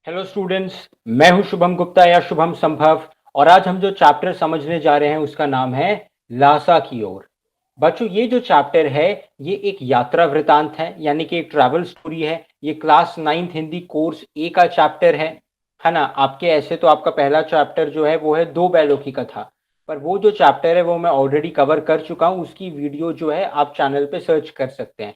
Hello students. मैं हूं शुभम गुप्ता या शुभम संभव। और आज हम जो चैप्टर समझने जा रहे हैं उसका नाम है लासा की ओर। बच्चों, ये जो चैप्टर है ये एक यात्रा वृतांत है, यानी कि एक ट्रैवल स्टोरी है। ये क्लास 9th हिंदी कोर्स ए का चैप्टर है ना। आपके ऐसे तो आपका पहला चैप्टर जो है वो है दो बैलों की कथा, पर वो जो चैप्टर है वो मैं ऑलरेडी कवर कर चुका हूँ। उसकी वीडियो जो है आप चैनल पे सर्च कर सकते हैं।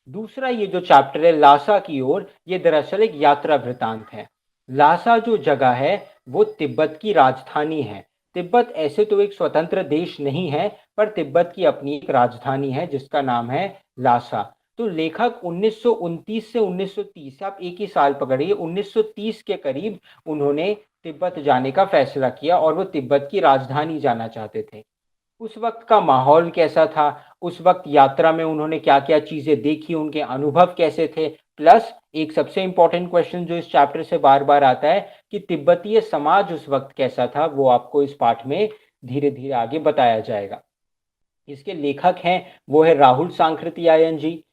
दूसरा ये जो चैप्टर है लासा की ओर, ये दरअसल एक यात्रा वृतांत है। लासा जो जगह है वो तिब्बत की राजधानी है। तिब्बत ऐसे तो एक स्वतंत्र देश नहीं है, पर तिब्बत की अपनी एक राजधानी है जिसका नाम है लासा। तो लेखक 1929 से 1930, आप एक ही साल पकड़िए, 1930 के करीब उन्होंने तिब्बत जाने का फैसला किया और वो तिब्बत की राजधानी जाना चाहते थे। उस वक्त का माहौल कैसा था, उस वक्त यात्रा में उन्होंने क्या क्या चीजें देखी, उनके अनुभव कैसे थे। प्लस एक सबसे इंपॉर्टेंट क्वेश्चन जो इस चैप्टर से बार बार आता है कि तिब्बतीय समाज उस वक्त कैसा था, वो आपको इस पाठ में धीरे धीरे आगे बताया जाएगा। इसके लेखक हैं वो है राहुल सांकृत्यायन जी।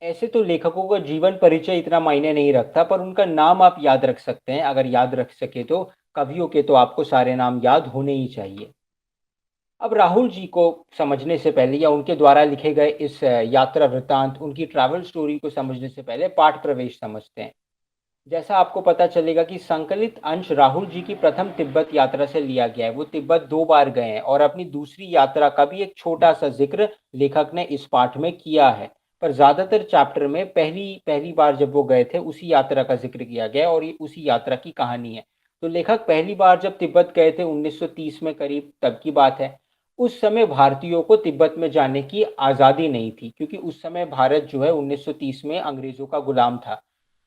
ऐसे तो लेखकों का जीवन परिचय इतना मायने नहीं रखता, पर उनका नाम आप याद रख सकते हैं। अगर याद रख सके तो कवियों के तो आपको सारे नाम याद होने ही चाहिए। अब राहुल जी को समझने से पहले या उनके द्वारा लिखे गए इस यात्रा वृत्तांत, उनकी ट्रैवल स्टोरी को समझने से पहले पाठ प्रवेश समझते हैं। जैसा आपको पता चलेगा कि संकलित अंश राहुल जी की प्रथम तिब्बत यात्रा से लिया गया है। वो तिब्बत 2 बार गए हैं और अपनी दूसरी यात्रा का भी एक छोटा सा जिक्र लेखक ने इस पाठ में किया है। पर ज्यादातर चैप्टर में पहली पहली बार जब वो गए थे उसी यात्रा का जिक्र किया गया है और ये उसी यात्रा की कहानी है। तो लेखक पहली बार जब तिब्बत गए थे 1930 में करीब, तब की बात है। उस समय भारतीयों को तिब्बत में जाने की आज़ादी नहीं थी, क्योंकि उस समय भारत जो है 1930 में अंग्रेजों का गुलाम था।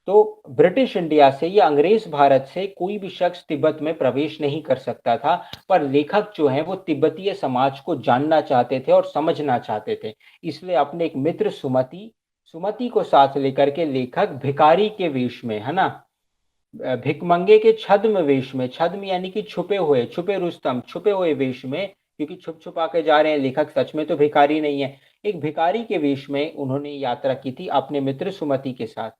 तो ब्रिटिश इंडिया से या अंग्रेज भारत से कोई भी शख्स तिब्बत में प्रवेश नहीं कर सकता था। पर लेखक जो हैं वो तिब्बतीय समाज को जानना चाहते थे और समझना चाहते थे। इसलिए अपने एक मित्र सुमति सुमति को साथ लेकर के लेखक भिखारी के वेश में, है ना, भिकमंगे के छद्म वेश में, छद्म यानी कि छुपे हुए, छुपे रुस्तम, छुपे हुए वेश में, क्योंकि छुप छुपा के जा रहे हैं, लेखक सच में तो भिखारी नहीं है। एक भिखारी के वेश में उन्होंने यात्रा की थी अपने मित्र सुमति के साथ।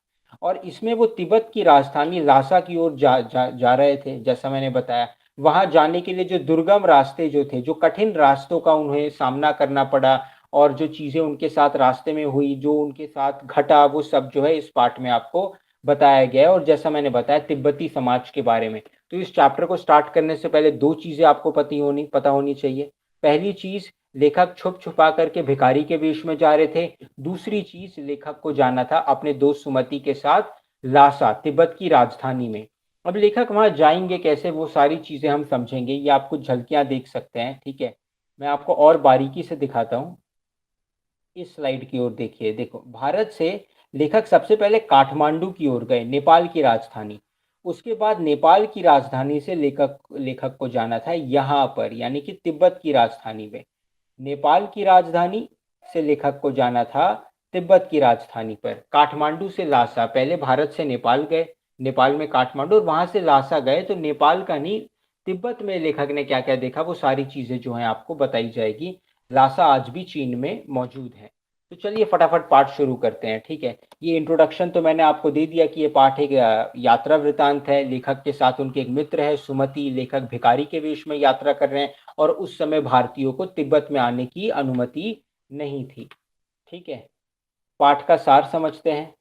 और इसमें वो तिब्बत की राजधानी लासा की ओर जा रहे थे। जैसा मैंने बताया, वहां जाने के लिए जो दुर्गम रास्ते जो थे, जो कठिन रास्तों का उन्हें सामना करना पड़ा, और जो चीजें उनके साथ रास्ते में हुई, जो उनके साथ घटा, वो सब जो है इस पाठ में आपको बताया गया है। और जैसा मैंने बताया तिब्बती समाज के बारे में। तो इस चैप्टर को स्टार्ट करने से पहले दो चीजें आपको पता होनी चाहिए। पहली चीज, लेखक छुप छुपा करके भिखारी के वेश में जा रहे थे। दूसरी चीज, लेखक को जाना था अपने दोस्त सुमति के साथ लासा, तिब्बत की राजधानी में। अब लेखक वहां जाएंगे कैसे, वो सारी चीजें हम समझेंगे। ये आप कुछ झलकियां देख सकते हैं, ठीक है। मैं आपको और बारीकी से दिखाता हूँ। इस स्लाइड की ओर देखिए। देखो, भारत से लेखक सबसे पहले काठमांडू की ओर गए, नेपाल की राजधानी। उसके बाद नेपाल की राजधानी से लेखक लेखक को जाना था यहाँ पर, यानी कि तिब्बत की राजधानी में। नेपाल की राजधानी से लेखक को जाना था तिब्बत की राजधानी पर। काठमांडू से लासा, पहले भारत से नेपाल गए, नेपाल में काठमांडू, और वहां से लासा गए। तो नेपाल का नहीं, तिब्बत में लेखक ने क्या क्या देखा वो सारी चीजें जो हैं आपको बताई जाएगी। लासा आज भी चीन में मौजूद है। तो चलिए फटाफट पाठ शुरू करते हैं, ठीक है। ये इंट्रोडक्शन तो मैंने आपको दे दिया कि ये पाठ एक यात्रा वृतांत है। लेखक के साथ उनके एक मित्र है सुमति, लेखक भिखारी के वेश में यात्रा कर रहे हैं। और उस समय भारतीयों को तिब्बत में आने की अनुमति नहीं थी, ठीक है। पाठ का सार समझते हैं।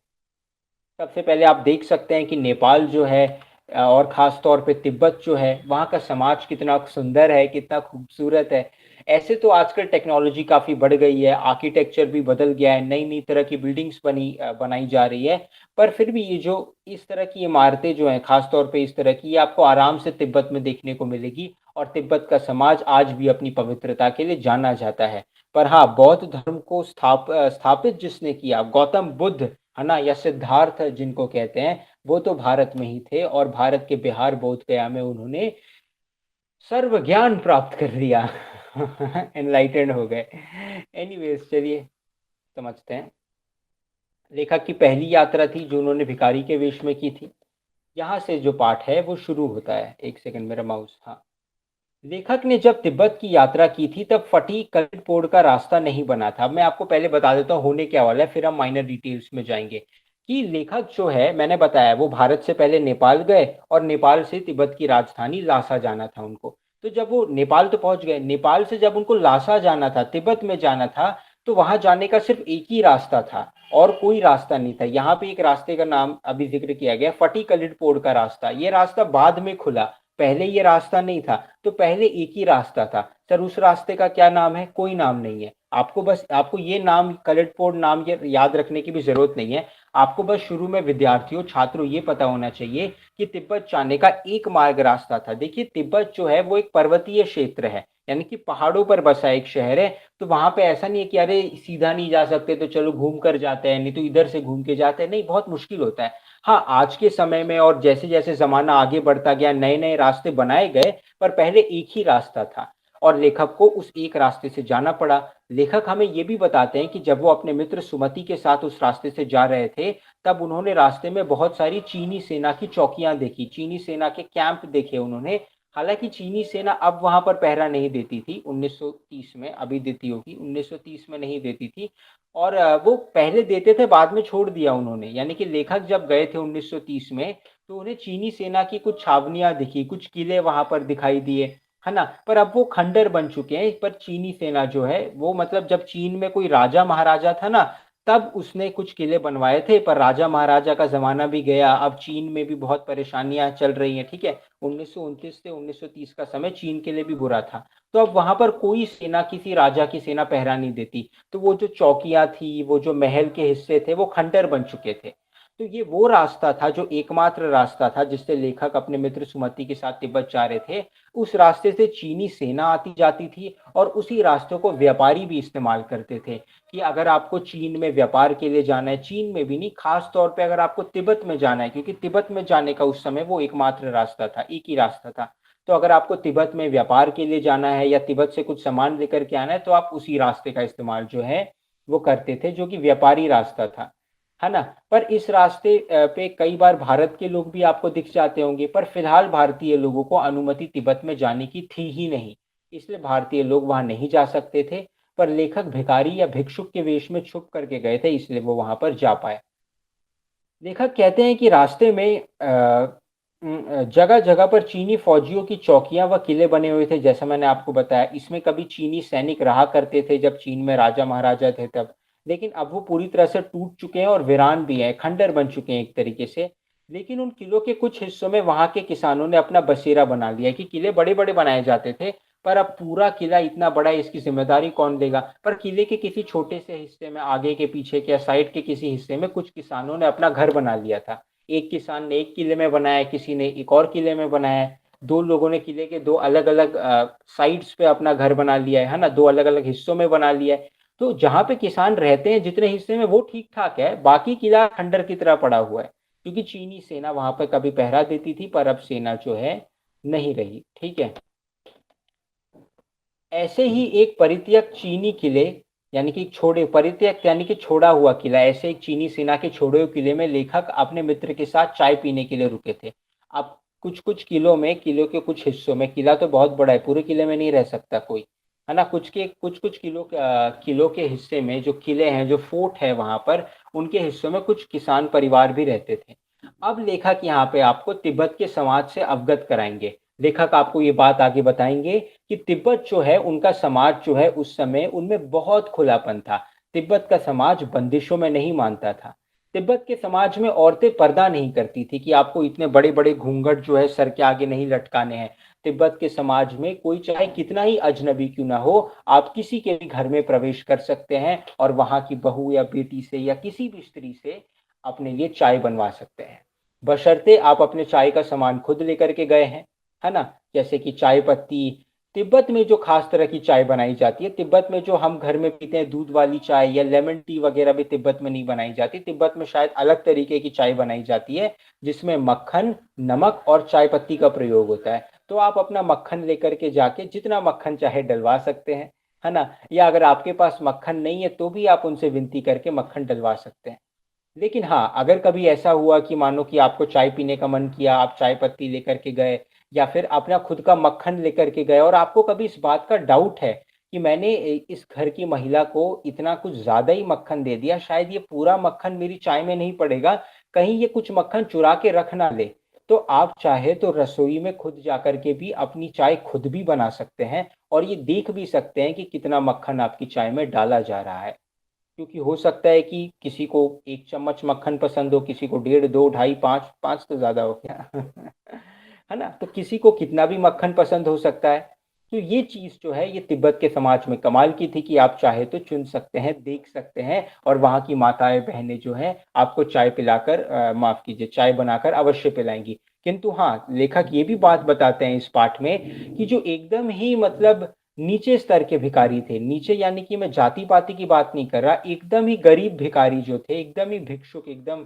सबसे पहले आप देख सकते हैं कि नेपाल जो है और ख़ास तौर पे तिब्बत जो है, वहाँ का समाज कितना सुंदर है, कितना खूबसूरत है। ऐसे तो आजकल टेक्नोलॉजी काफ़ी बढ़ गई है, आर्किटेक्चर भी बदल गया है, नई-नई तरह की बिल्डिंग्स बनाई जा रही है। पर फिर भी ये जो इस तरह की इमारतें जो हैं, ख़ास तौर पे इस तरह की, ये आपको आराम से तिब्बत में देखने को मिलेगी। और तिब्बत का समाज आज भी अपनी पवित्रता के लिए जाना जाता है। पर हाँ, बौद्ध धर्म को स्थापित जिसने किया, गौतम बुद्ध, है ना, या सिद्धार्थ जिनको कहते हैं, वो तो भारत में ही थे। और भारत के बिहार बोध गया में उन्होंने सर्व ज्ञान प्राप्त कर लिया। एनलाइटेंड हो गए। एनीवेज, चलिए समझते हैं। लेखक की पहली यात्रा थी जो उन्होंने भिखारी के वेश में की थी। यहाँ से जो पाठ है वो शुरू होता है। एक सेकंड, मेरा माउस, हाँ। लेखक ने जब तिब्बत की यात्रा की थी तब फटी कलितपोड़ का रास्ता नहीं बना था। अब मैं आपको पहले बता देता हूँ होने क्या वाला है, फिर हम माइनर डिटेल्स में जाएंगे। कि लेखक जो है मैंने बताया वो भारत से पहले नेपाल गए और नेपाल से तिब्बत की राजधानी लासा जाना था उनको। तो जब वो नेपाल तो पहुंच गए, नेपाल से जब उनको लासा जाना था, तिब्बत में जाना था, तो वहां जाने का सिर्फ एक ही रास्ता था और कोई रास्ता नहीं था। यहाँ पे एक रास्ते का नाम अभी जिक्र किया गया, फटीकलिडपोड का रास्ता। ये रास्ता बाद में खुला, पहले ये रास्ता नहीं था। तो पहले एक ही रास्ता था। सर उस रास्ते का क्या नाम है? कोई नाम नहीं है। आपको बस आपको ये नाम कलिडपोड नाम ये याद रखने की भी जरूरत नहीं है। आपको बस शुरू में विद्यार्थियों छात्रों ये पता होना चाहिए कि तिब्बत जाने का एक मार्ग रास्ता था। देखिए तिब्बत जो है वो एक पर्वतीय क्षेत्र है, यानी कि पहाड़ों पर बसा एक शहर है। तो वहां पे ऐसा नहीं है कि अरे सीधा नहीं जा सकते तो चलो घूम कर जाते हैं, नहीं तो इधर से घूम के जाते हैं, नहीं, बहुत मुश्किल होता है। हाँ, आज के समय में और जैसे जैसे जमाना आगे बढ़ता गया नए नए रास्ते बनाए गए, पर पहले एक ही रास्ता था और लेखक को उस एक रास्ते से जाना पड़ा। लेखक हमें ये भी बताते हैं कि जब वो अपने मित्र सुमति के साथ उस रास्ते से जा रहे थे, तब उन्होंने रास्ते में बहुत सारी चीनी सेना की चौकियां देखी, चीनी सेना के कैंप देखे उन्होंने। हालांकि चीनी सेना अब वहां पर पहरा नहीं देती थी 1930 में, अभी देती होगी, 1930 में नहीं देती थी। और वो पहले देते थे, बाद में छोड़ दिया उन्होंने। यानी कि लेखक जब गए थे 1930 में, तो उन्हें चीनी सेना की कुछ छावनियां दिखी, कुछ किले वहां पर दिखाई दिए, है ना। पर अब वो खंडर बन चुके हैं। पर चीनी सेना जो है वो, मतलब जब चीन में कोई राजा महाराजा था ना, तब उसने कुछ किले बनवाए थे। पर राजा महाराजा का जमाना भी गया, अब चीन में भी बहुत परेशानियां चल रही हैं, ठीक है। 1929 से 1930 का समय चीन के लिए भी बुरा था। तो अब वहां पर कोई सेना, किसी राजा की सेना पहरा नहीं देती। तो वो जो चौकियां थी, वो जो महल के हिस्से थे, वो खंडर बन चुके थे। तो ये वो रास्ता था जो एकमात्र रास्ता था जिससे लेखक अपने मित्र सुमति के साथ तिब्बत जा रहे थे। उस रास्ते से चीनी सेना आती जाती थी और उसी रास्तों को व्यापारी भी इस्तेमाल करते थे कि अगर आपको चीन में व्यापार के लिए जाना है, चीन में भी नहीं, खास तौर पे अगर आपको तिब्बत में जाना है, क्योंकि तिब्बत में जाने का उस समय वो एकमात्र रास्ता था, एक ही रास्ता था। तो अगर आपको तिब्बत में व्यापार के लिए जाना है या तिब्बत से कुछ सामान लेकर के आना है, तो आप उसी रास्ते का इस्तेमाल जो है वो करते थे, जो कि व्यापारी रास्ता था, है ना। पर इस रास्ते पे कई बार भारत के लोग भी आपको दिख जाते होंगे, पर फिलहाल भारतीय लोगों को अनुमति तिब्बत में जाने की थी ही नहीं, इसलिए भारतीय लोग वहां नहीं जा सकते थे। पर लेखक भिखारी या भिक्षुक के वेश में छुप करके गए थे, इसलिए वो वहां पर जा पाए। लेखक कहते हैं कि रास्ते में जगह जगह पर चीनी फौजियों की चौकियां व किले बने हुए थे, जैसा मैंने आपको बताया। इसमें कभी चीनी सैनिक रहा करते थे जब चीन में राजा महाराजा थे तब। लेकिन अब वो पूरी तरह से टूट चुके हैं और वीरान भी हैं, खंडर बन चुके हैं एक तरीके से। लेकिन उन किलों के कुछ हिस्सों में वहां के किसानों ने अपना बसेरा बना लिया है कि किले बड़े बड़े बनाए जाते थे, पर अब पूरा किला इतना बड़ा है, इसकी जिम्मेदारी कौन लेगा। पर किले के किसी छोटे से हिस्से में, आगे के पीछे के या साइड के किसी हिस्से में, कुछ किसानों ने अपना घर बना लिया था। एक किसान ने एक किले में बनाया, किसी ने एक और किले में बनाया है। दो लोगों ने किले के दो अलग अलग साइड्स पे अपना घर बना लिया है ना, दो अलग अलग हिस्सों में बना लिया है। तो जहां पे किसान रहते हैं जितने हिस्से में, वो ठीक ठाक है, बाकी किला खंडर की तरह पड़ा हुआ है, क्योंकि चीनी सेना वहां पर कभी पहरा देती थी, पर अब सेना जो है नहीं रही, ठीक है। ऐसे ही एक परित्यक्त चीनी किले, यानी कि छोड़े परित्यक्त यानी कि छोड़ा हुआ किला, ऐसे एक चीनी सेना के छोड़े हुए किले में लेखक अपने मित्र के साथ चाय पीने के लिए रुके थे। अब कुछ कुछ किलों में, किलो के कुछ हिस्सों में, किला तो बहुत बड़ा है, पूरे किले में नहीं रह सकता कोई, है ना। कुछ कुछ किलो के हिस्से में जो किले हैं, जो फोर्ट है वहां पर, उनके हिस्सों में कुछ किसान परिवार भी रहते थे। अब लेखक यहाँ पे आपको तिब्बत के समाज से अवगत कराएंगे। लेखक आपको ये बात आगे बताएंगे कि तिब्बत जो है, उनका समाज जो है, उस समय उनमें बहुत खुलापन था। तिब्बत का समाज बंदिशों में नहीं मानता था। तिब्बत के समाज में औरतें पर्दा नहीं करती थी कि आपको इतने बड़े बड़े घूंघट जो है सर के आगे नहीं लटकाने हैं। तिब्बत के समाज में कोई चाहे कितना ही अजनबी क्यों ना हो, आप किसी के भी घर में प्रवेश कर सकते हैं और वहां की बहू या बेटी से या किसी भी स्त्री से अपने लिए चाय बनवा सकते हैं, बशर्ते आप अपने चाय का सामान खुद लेकर के गए हैं, है ना। जैसे कि चाय पत्ती, तिब्बत में जो खास तरह की चाय बनाई जाती है, तिब्बत में जो हम घर में पीते हैं दूध वाली चाय या लेमन टी वगैरह भी तिब्बत में नहीं बनाई जाती। तिब्बत में शायद अलग तरीके की चाय बनाई जाती है, जिसमें मक्खन, नमक और चाय पत्ती का प्रयोग होता है। तो आप अपना मक्खन लेकर के जाके जितना मक्खन चाहे डलवा सकते हैं, है ना। या अगर आपके पास मक्खन नहीं है तो भी आप उनसे विनती करके मक्खन डलवा सकते हैं। लेकिन हाँ, अगर कभी ऐसा हुआ कि मानो कि आपको चाय पीने का मन किया, आप चाय पत्ती लेकर के गए या फिर अपना खुद का मक्खन लेकर के गए और आपको कभी इस बात का डाउट है कि मैंने इस घर की महिला को इतना कुछ ज़्यादा ही मक्खन दे दिया, शायद ये पूरा मक्खन मेरी चाय में नहीं पड़ेगा, कहीं ये कुछ मक्खन चुरा के रख ना ले। तो आप चाहे तो रसोई में खुद जाकर के भी अपनी चाय खुद भी बना सकते हैं और ये देख भी सकते हैं कि कितना मक्खन आपकी चाय में डाला जा रहा है। क्योंकि हो सकता है कि किसी को 1 चम्मच मक्खन पसंद हो, किसी को डेढ़, 2, ढाई, 5, 5 तो ज़्यादा हो गया। है ना? तो किसी को कितना भी मक्खन पसंद हो सकता है। तो ये चीज़ जो है ये तिब्बत के समाज में कमाल की थी कि आप चाहे तो चुन सकते हैं, देख सकते हैं और वहाँ की माताएँ-बहनें जो हैं आपको चाय पिलाकर माफ़ कीजिए चाय बनाकर अवश्य पिलाएँगी। किंतु हाँ, लेखक ये भी बात बताते हैं इस पाठ में कि जो एकदम ही मतलब नीचे स्तर के भिखारी थे, नीचे यानी कि मैं जाति-पाति की बात नहीं कर रहा, एकदम ही गरीब भिखारी जो थे, एकदम ही भिक्षुक, एकदम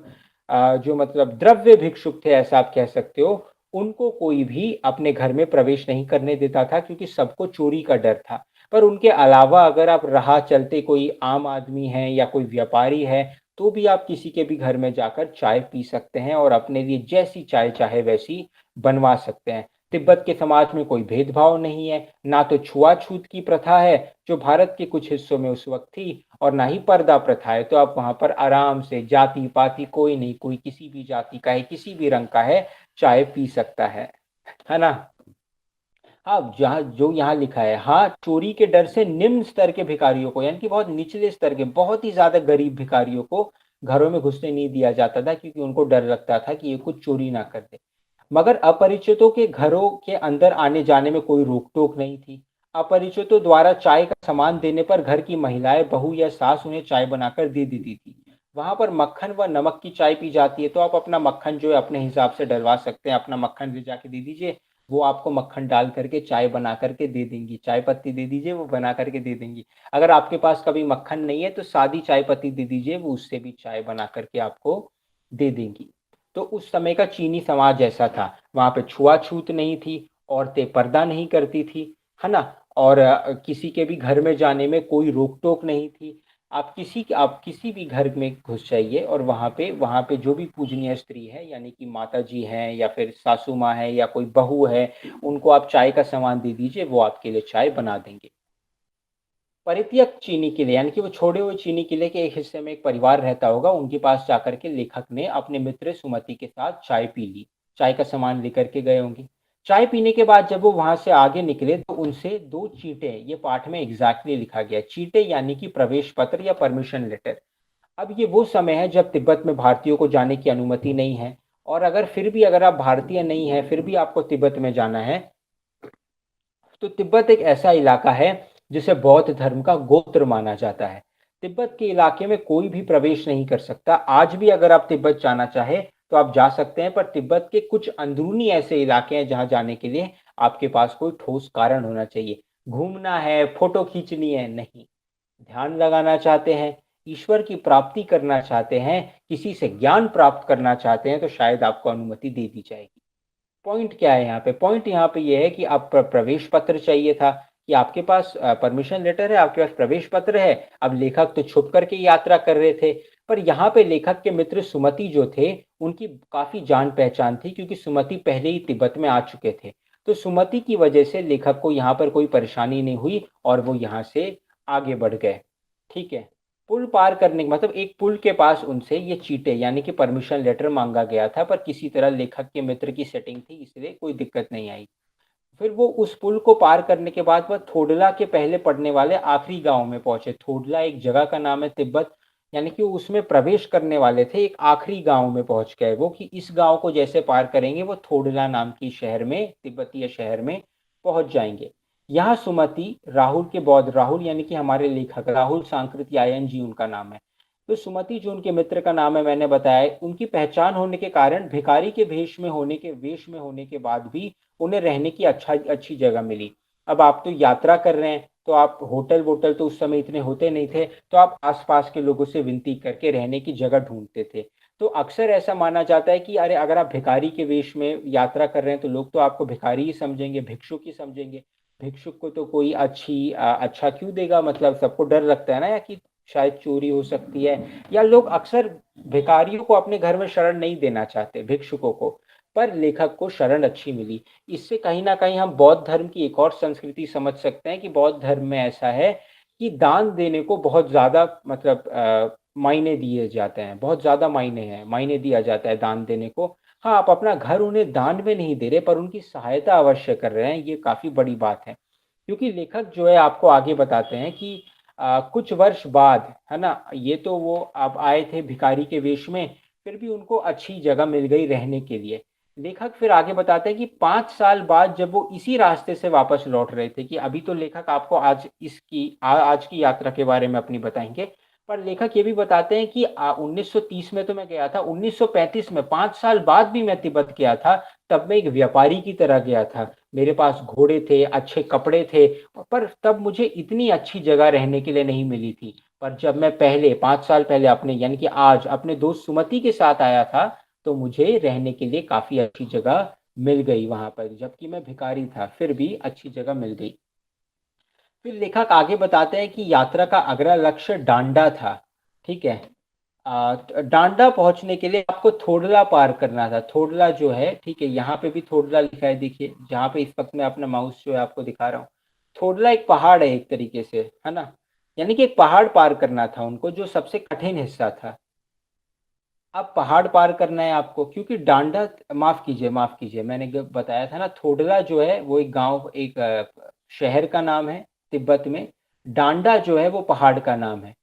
जो मतलब द्रव्य भिक्षुक थे ऐसा आप कह सकते हो, उनको कोई भी अपने घर में प्रवेश नहीं करने देता था क्योंकि सबको चोरी का डर था। पर उनके अलावा अगर आप राह चलते कोई आम आदमी है या कोई व्यापारी है, तो भी आप किसी के भी घर में जाकर चाय पी सकते हैं और अपने लिए जैसी चाय चाहे वैसी बनवा सकते हैं। तिब्बत के समाज में कोई भेदभाव नहीं है, ना तो छुआ-छूत की प्रथा है, जो भारत के कुछ हिस्सों में उस वक़्त थी और ना ही पर्दा प्रथा है। तो आप वहाँ पर आराम से जाति-पाति कोई नहीं, कोई किसी भी जाति का है, किसी भी रंग का है, चाय पी सकता है ना? हाँ, जहाँ जो यहाँ लिखा है, हाँ, चोरी के डर से निम्न स्तर के भिखारियों को यानी कि बहुत निचले स्तर के, बहुत ही ज़्यादा गरीब भिखारियों को घरों में घुसने नहीं दिया जाता था क्योंकि उनको डर लगता था कि ये कुछ चोरी ना कर दे। मगर अपरिचितों के घरों के अंदर आने-जाने में कोई रोक-टोक नहीं थी। अपरिचितों द्वारा चाय का सामान देने पर घर की महिलाएँ, बहू या सास उन्हें चाय बनाकर दे देती थी। वहाँ पर मक्खन व नमक की चाय पी जाती है, तो आप अपना मक्खन जो है अपने हिसाब से डलवा सकते हैं, अपना मक्खन ले जाके दे दीजिए, वो आपको मक्खन डाल करके चाय बना करके दे देंगी, चाय पत्ती दे दीजिए वो बना करके दे देंगी। अगर आपके पास कभी मक्खन नहीं है तो सादी चाय पत्ती दे दीजिए, वो उससे भी चाय बना करके आपको दे देंगी। तो उस समय का चीनी समाज ऐसा था, वहाँ पे छुआ-छूत नहीं थी, औरतें पर्दा नहीं करती थी, है ना? और किसी के भी घर में जाने में कोई रोक-टोक नहीं थी। आप किसी भी घर में घुस जाइए और वहाँ पे जो भी पूजनीय स्त्री है यानी कि माताजी हैं या फिर सासू माँ है या कोई बहू है, उनको आप चाय का सामान दे दीजिए, वो आपके लिए चाय बना देंगे। परित्यक्त चीनी किले यानी कि वो छोड़े हुए चीनी किले के एक हिस्से में एक परिवार रहता होगा, उनके पास जाकर के लेखक ने अपने मित्र सुमति के साथ चाय पी ली। चाय का सामान लेकर के गए होंगे। चाय पीने के बाद जब वो वहाँ से आगे निकले तो उनसे 2 चींटे ये पाठ में एग्ज़ैक्टली लिखा गया है। चींटे यानी कि प्रवेश पत्र या परमिशन लेटर। अब ये वो समय है जब तिब्बत में भारतीयों को जाने की अनुमति नहीं है और अगर आप भारतीय नहीं हैं, फिर भी आपको तिब्बत में जाना है, तो तिब्बत एक ऐसा इलाका है जिसे बौद्ध धर्म का गोत्र माना जाता है। तिब्बत के इलाके में कोई भी प्रवेश नहीं कर सकता। आज भी अगर आप तिब्बत जाना चाहें तो आप जा सकते हैं, पर तिब्बत के कुछ अंदरूनी ऐसे इलाके हैं जहाँ जाने के लिए आपके पास कोई ठोस कारण होना चाहिए। घूमना है, फोटो खींचनी है, नहीं। ध्यान लगाना चाहते हैं, ईश्वर की प्राप्ति करना चाहते हैं, किसी से ज्ञान प्राप्त करना चाहते हैं, तो शायद आपको अनुमति दे दी जाएगी। पॉइंट क्या है यहाँ पे? पॉइंट यहाँ पे ये है कि आप प्रवेश पत्र चाहिए था कि आपके पास परमिशन लेटर है, आपके पास प्रवेश पत्र है। अब लेखक तो छुप करके यात्रा कर रहे थे, पर यहाँ पे लेखक के मित्र सुमति जो थे, उनकी काफ़ी जान-पहचान थी क्योंकि सुमति पहले ही तिब्बत में आ चुके थे। तो सुमति की वजह से लेखक को यहाँ पर कोई परेशानी नहीं हुई और वो यहाँ से आगे बढ़ गए। ठीक है? पुल पार करने मतलब एक पुल के पास उनसे ये चीटे यानी कि परमिशन लेटर माँगा गया था, पर किसी तरह लेखक के मित्र की सेटिंग थी इसलिए कोई दिक्कत नहीं आई। फिर वो उस पुल को पार करने के बाद वह थोडला के पहले पड़ने वाले आखिरी गाँव में पहुँचे। थोडला एक जगह का नाम है तिब्बत, यानी कि उसमें प्रवेश करने वाले थे, एक आखिरी गाँव में पहुँच गए वो कि इस गाँव को जैसे पार करेंगे वो थोडला नाम की शहर में, तिब्बतीय शहर में पहुँच जाएँगे। यहाँ सुमति राहुल के बौद्ध राहुल यानी कि हमारे लेखक राहुल सांकृत्यायन जी उनका नाम है। तो सुमति जो उनके मित्र का नाम है मैंने बताया, उनकी पहचान होने के कारण भिखारी के वेश में होने के बाद भी उन्हें रहने की अच्छी जगह मिली। अब आप तो यात्रा कर रहे हैं, तो आप होटल-वोटल तो उस समय इतने होते नहीं थे, तो आप आस-पास के लोगों से विनती करके रहने की जगह ढूँढते थे। तो अक्सर ऐसा माना जाता है कि अरे अगर आप भिखारी के वेश में यात्रा कर रहे हैं, तो लोग तो आपको भिखारी ही समझेंगे, भिक्षुक ही समझेंगे। भिक्षुक को तो कोई अच्छा क्यों देगा, मतलब सबको डर लगता है ना या कि शायद चोरी हो सकती है या लोग अक्सर भिखारियों को अपने घर में शरण नहीं देना चाहते, भिक्षुकों को। पर लेखक को शरण अच्छी मिली। इससे कहीं न कहीं हम बौद्ध धर्म की एक और संस्कृति समझ सकते हैं कि बौद्ध धर्म में ऐसा है कि दान देने को बहुत ज़्यादा मतलब मायने दिए जाते हैं, बहुत ज़्यादा मायने दिया जाता है दान देने को। हाँ, आप अपना घर उन्हें दान में नहीं दे रहे पर उनकी सहायता अवश्य कर रहे हैं, ये काफ़ी बड़ी बात है। क्योंकि लेखक जो है आपको आगे बताते हैं कि कुछ वर्ष बाद, है ना? ये तो वो अब आए थे भिखारी के वेश में, फिर भी उनको अच्छी जगह मिल गई रहने के लिए। लेखक फिर आगे बताते हैं कि 5 साल बाद जब वो इसी रास्ते से वापस लौट रहे थे कि अभी तो लेखक आपको आज की यात्रा के बारे में अपनी बताएँगे। पर लेखक ये भी बताते हैं कि 1930 में तो मैं गया था, 1935 में 5 साल बाद भी मैं तिब्बत गया था, तब मैं एक व्यापारी की तरह गया था। मेरे पास घोड़े थे, अच्छे कपड़े थे, पर तब मुझे इतनी अच्छी जगह रहने के लिए नहीं मिली थी। पर जब मैं पहले 5 साल पहले अपने यानी कि आज अपने दोस्त सुमति के साथ आया था, तो मुझे रहने के लिए काफ़ी अच्छी जगह मिल गई वहाँ पर, जबकि मैं भिखारी था, फिर भी अच्छी जगह मिल गई। फिर लेखक आगे बताते हैं कि यात्रा का अगला लक्ष्य डांडा था, ठीक है? डांडा पहुँचने के लिए आपको थोडला पार करना था। थोडला जो है, ठीक है, यहाँ पे भी थोडला लिखा है देखिए, जहाँ पे इस वक़्त मैं अपना माउस जो है आपको दिखा रहा हूँ। थोडला एक पहाड़ है एक तरीके से, है ना? यानी कि एक पहाड़ पार करना था उनको जो सबसे कठिन हिस्सा था। अब पहाड़ पार करना है आपको क्योंकि डांडा माफ़ कीजिए मैंने ग बताया था ना थोडला जो है वो एक शहर का नाम है तिब्बत में। डांडा जो है वो पहाड़ का नाम है।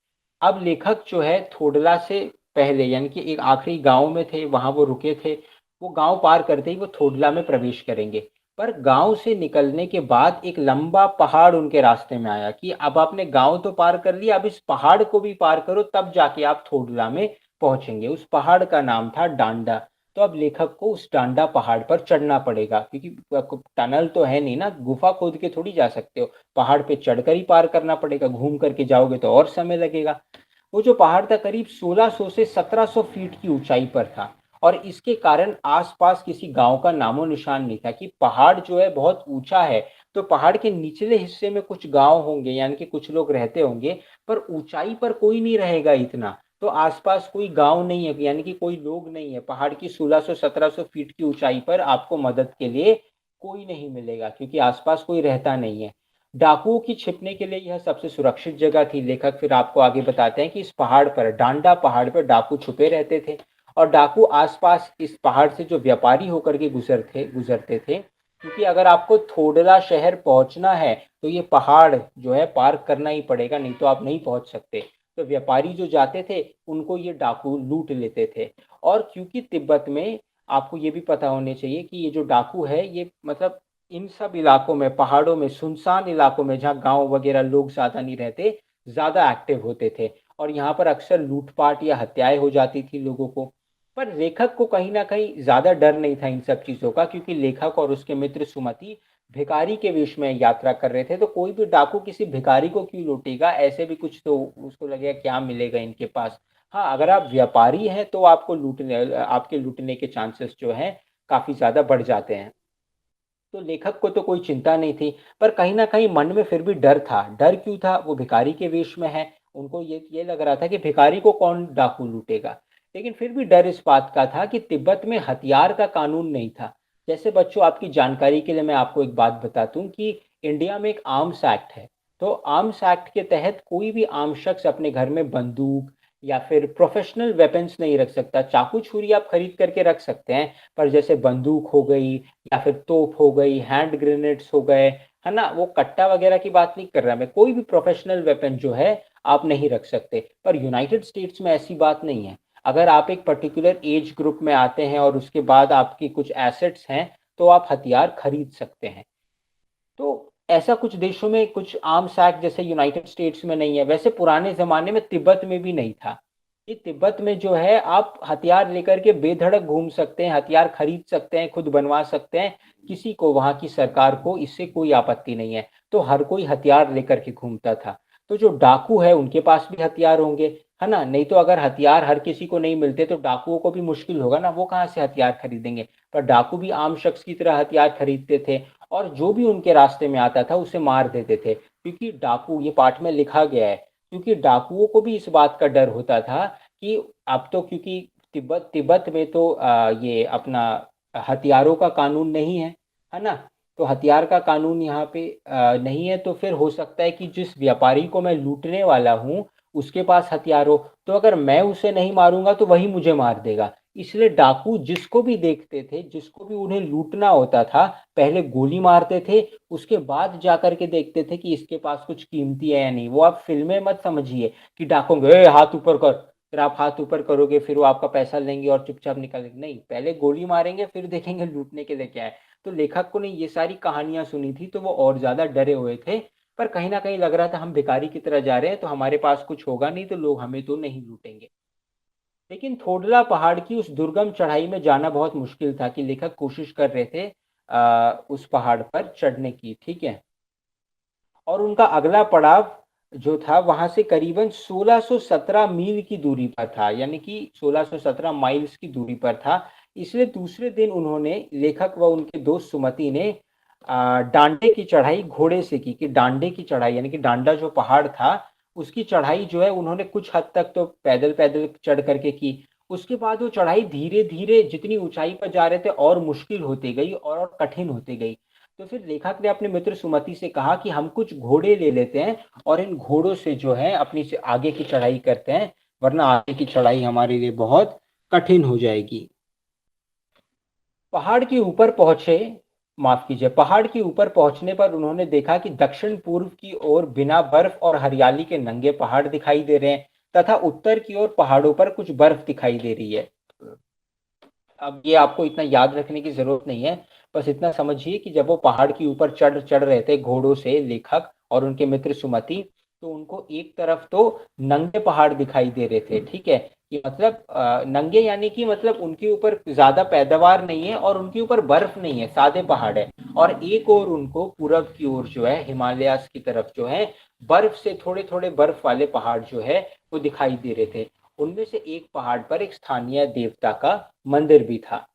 अब लेखक जो है थोडला से पहले यानी कि एक आखिरी गाँव में थे, वहाँ वो रुके थे। वो गाँव पार करते ही वो थोडला में प्रवेश करेंगे। पर गाँव से निकलने के बाद एक लंबा पहाड़ उनके रास्ते में आया कि अब आपने गाँव तो पार कर लिया, अब इस पहाड़ को भी पार करो तब जाके आप थोडला में पहुँचेंगे। उस पहाड़ का नाम था डांडा। तो अब लेखक को उस डांडा पहाड़ पर चढ़ना पड़ेगा क्योंकि टनल तो है नहीं ना, गुफ़ा खोद के थोड़ी जा सकते हो। पहाड़ पे चढ़कर ही पार करना पड़ेगा, घूम करके जाओगे तो और समय लगेगा। वो जो पहाड़ था करीब 1600 से 1700 फीट की ऊंचाई पर था और इसके कारण आसपास किसी गांव का नामो निशान नहीं था कि पहाड़ जो है बहुत ऊंचा है तो पहाड़ के निचले हिस्से में कुछ गांव होंगे यानी कि कुछ लोग रहते होंगे पर ऊंचाई पर कोई नहीं रहेगा इतना तो आसपास कोई गांव नहीं है यानी कि कोई लोग नहीं है पहाड़ की 1600-1700 फीट की ऊंचाई पर आपको मदद के लिए कोई नहीं मिलेगा क्योंकि आसपास कोई रहता नहीं है डाकुओं की छिपने के लिए यह सबसे सुरक्षित जगह थी। लेखक फिर आपको आगे बताते हैं कि इस पहाड़ पर डांडा पहाड़ पर डाकू छुपे रहते थे और डाकू आसपास इस पहाड़ से जो व्यापारी होकर के गुजरते थे क्योंकि अगर आपको थोडला शहर पहुंचना है तो ये पहाड़ जो है पार करना ही पड़ेगा नहीं तो आप नहीं पहुंच सकते। तो व्यापारी जो जाते थे उनको ये डाकू लूट लेते थे और क्योंकि तिब्बत में आपको ये भी पता होने चाहिए कि ये जो डाकू है ये मतलब इन सब इलाकों में, पहाड़ों में, सुनसान इलाकों में जहाँ गाँव वगैरह लोग ज़्यादा नहीं रहते, ज़्यादा एक्टिव होते थे और यहाँ पर अक्सर लूट-पाट या हत्याएँ हो जाती थी लोगों को। पर लेखक को कहीं न कहीं ज़्यादा डर नहीं था इन सब चीज़ों का क्योंकि लेखक और उसके मित्र सुमति भिखारी के वेश में यात्रा कर रहे थे, तो कोई भी डाकू किसी भिखारी को क्यों लूटेगा? ऐसे भी कुछ तो उसको लगेगा क्या मिलेगा इनके पास। हाँ, अगर आप व्यापारी हैं तो आपके लूटने के चांसेस जो हैं काफ़ी ज़्यादा बढ़ जाते हैं। तो लेखक को तो कोई चिंता नहीं थी, पर कहीं न कहीं मन में फिर भी डर था। डर क्यों था? वो भिखारी के वेश में है, उनको ये लग रहा था कि भिखारी को कौन डाकू लूटेगा। लेकिन फिर भी डर इस बात का था कि तिब्बत में हथियार का कानून नहीं था। जैसे बच्चों आपकी जानकारी के लिए मैं आपको एक बात बता दूँ कि इंडिया में एक आर्म्स एक्ट है। तो आर्म्स एक्ट के तहत कोई भी आम शख्स अपने घर में बंदूक या फिर प्रोफ़ेशनल वेपन्स नहीं रख सकता। चाकू-छुरी आप खरीद करके रख सकते हैं, पर जैसे बंदूक हो गई या फिर तोप हो गई, हैंड ग्रेनेड्स हो गए, है ना? वो कट्टा वगैरह की बात नहीं कर रहा मैं, कोई भी प्रोफ़ेशनल वेपन जो है, आप नहीं रख सकते। पर यूनाइटेड स्टेट्स में ऐसी बात नहीं है। अगर आप एक पर्टिकुलर एज ग्रुप में आते हैं और उसके बाद आपकी कुछ एसेट्स हैं, तो आप हथियार खरीद सकते हैं। तो ऐसा कुछ देशों में कुछ आर्म्स एक्ट जैसे यूनाइटेड स्टेट्स में नहीं है, वैसे पुराने ज़माने में तिब्बत में भी नहीं था। ये तिब्बत में जो है आप हथियार लेकर के बेधड़क घूम सकते हैं, हथियार खरीद सकते हैं, खुद बनवा सकते हैं, किसी को वहाँ की सरकार को इससे कोई आपत्ति नहीं है। तो हर कोई हथियार लेकर के घूमता था। तो जो डाकू है उनके पास भी हथियार होंगे, है ना? नहीं तो अगर हथियार हर किसी को नहीं मिलते तो डाकुओं को भी मुश्किल होगा ना, वो कहाँ से हथियार खरीदेंगे? पर डाकू भी आम शख्स की तरह हथियार खरीदते थे और जो भी उनके रास्ते में आता था उसे मार देते थे क्योंकि डाकू ये पाठ में लिखा गया है क्योंकि डाकुओं को भी इस बात का डर होता था कि अब तो क्योंकि तिब्बत तिब्बत में तो ये अपना हथियारों का कानून नहीं है ना? तो हथियार का कानून यहाँ पे नहीं है, तो फिर हो सकता है कि जिस व्यापारी को मैं लूटने वाला हूँ, उसके पास हथियार हो, तो अगर मैं उसे नहीं मारूँगा तो वही मुझे मार देगा। इसलिए डाकू जिसको भी देखते थे, जिसको भी उन्हें लूटना होता था, पहले गोली मारते थे, उसके बाद जाकर के देखते थे कि इसके पास कुछ कीमती है या नहीं। वो आप फ़िल्में मत समझिए कि डाकुओं को, "ए हाथ ऊपर कर।" फिर आप हाथ ऊपर करोगे, फिर वो आपका पैसा लेंगे और चुपचाप निकलेंगे। नहीं, पहले गोली मारेंगे, फिर देखेंगे लूटने के लिए क्या है। तो लेखक को ने ये सारी कहानियाँ सुनी थी, तो वो और ज़्यादा डरे हुए थे। पर कहीं न कहीं लग रहा था हम भिखारी की तरह जा रहे हैं, तो हमारे पास कुछ होगा नहीं, तो लोग हमें तो नहीं लूटेंगे। लेकिन थोडला पहाड़ की उस दुर्गम चढ़ाई में जाना बहुत मुश्किल था कि लेखक कोशिश कर रहे थे उस पहाड़ पर चढ़ने की, ठीक है? और उनका अगला पड़ाव जो था वहाँ से करीबन 1617 मील की दूरी पर था, यानी कि 1617 माइल्स की दूरी पर था। इसलिए दूसरे दिन उन्होंने, लेखक व उनके दोस्त सुमति ने डांडे की चढ़ाई घोड़े से की, कि डांडे की चढ़ाई यानी कि डांडा जो पहाड़ था, उसकी चढ़ाई जो है उन्होंने कुछ हद तक तो पैदल-पैदल चढ़ करके की। उसके बाद वो चढ़ाई धीरे-धीरे जितनी ऊँचाई पर जा रहे थे और मुश्किल होती गई और कठिन होती गई। तो फिर लेखक ने अपने मित्र सुमति से कहा कि हम कुछ घोड़े ले लेते हैं और इन घोड़ों से जो है अपनी से आगे की चढ़ाई करते हैं, वरना आगे की चढ़ाई हमारे लिए बहुत कठिन हो जाएगी। पहाड़ के ऊपर पहुंचे, माफ कीजिए, पहाड़ के ऊपर पहुंचने पर उन्होंने देखा कि दक्षिण पूर्व की ओर बिना बर्फ और हरियाली के नंगे पहाड़ दिखाई दे रहे हैं, तथा उत्तर की ओर पहाड़ों पर कुछ बर्फ दिखाई दे रही है। अब ये आपको इतना याद रखने की ज़रूरत नहीं है, बस इतना समझिए कि जब वो पहाड़ के ऊपर चढ़ चढ़ रहे थे घोड़ों से लेखक और उनके मित्र सुमति, तो उनको एक तरफ तो नंगे पहाड़ दिखाई दे रहे थे, ठीक है? कि मतलब नंगे यानी कि मतलब उनके ऊपर ज़्यादा पैदावार नहीं है और उनके ऊपर बर्फ नहीं है, सादे पहाड़ है। और एक ओर उनको पूरब की ओर जो है हिमालयाज़ की तरफ जो है, बर्फ से थोड़े-थोड़े बर्फ वाले पहाड़ जो है, वो दिखाई दे रहे थे। उनमें से एक पहाड़ पर एक स्थानीय देवता का मंदिर भी था।